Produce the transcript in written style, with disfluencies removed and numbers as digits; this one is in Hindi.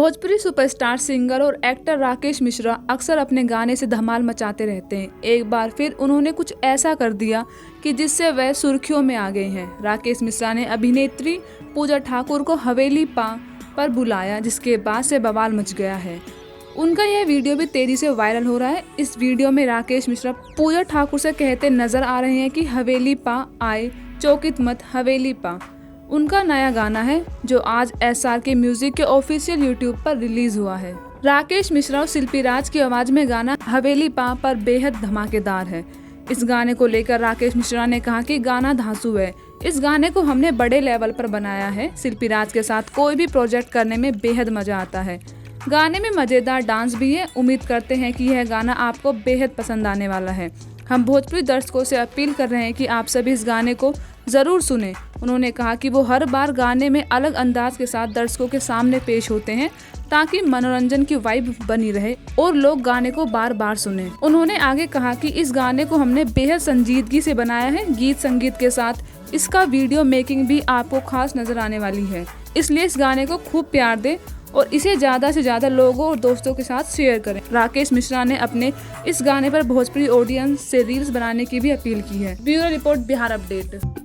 भोजपुरी सुपरस्टार सिंगर और एक्टर राकेश मिश्रा अक्सर अपने गाने से धमाल मचाते रहते हैं। एक बार फिर उन्होंने कुछ ऐसा कर दिया कि जिससे वह सुर्खियों में आ गए हैं। राकेश मिश्रा ने अभिनेत्री पूजा ठाकुर को हवेली पा पर बुलाया, जिसके बाद से बवाल मच गया है। उनका यह वीडियो भी तेजी से वायरल हो रहा है। इस वीडियो में राकेश मिश्रा पूजा ठाकुर से कहते नजर आ रहे हैं कि हवेली पा आए, चौकित मत हवेली पा। उनका नया गाना है जो आज SRK म्यूजिक के ऑफिशियल यूट्यूब पर रिलीज हुआ है। राकेश मिश्रा और शिल्पी राज की आवाज में गाना हवेली पा पर बेहद धमाकेदार है। इस गाने को लेकर राकेश मिश्रा ने कहा कि गाना धांसू है। इस गाने को हमने बड़े लेवल पर बनाया है। शिल्पी राज के साथ कोई भी प्रोजेक्ट करने में बेहद मजा आता है। गाने में मजेदार डांस भी है। उम्मीद करते हैं कि यह गाना आपको बेहद पसंद आने वाला है। हम भोजपुरी दर्शकों से अपील कर रहे हैं कि आप सभी इस गाने को जरूर सुने। उन्होंने कहा कि वो हर बार गाने में अलग अंदाज के साथ दर्शकों के सामने पेश होते हैं ताकि मनोरंजन की वाइब बनी रहे और लोग गाने को बार बार सुने। उन्होंने आगे कहा कि इस गाने को हमने बेहद संजीदगी से बनाया है। गीत संगीत के साथ इसका वीडियो मेकिंग भी आपको खास नजर आने वाली है, इसलिए इस गाने को खूब प्यार दें और इसे ज्यादा से ज्यादा लोगों और दोस्तों के साथ शेयर करें। राकेश मिश्रा ने अपने इस गाने पर भोजपुरी ऑडियंस से रील्स बनाने की भी अपील की है। Bureau report, Bihar update.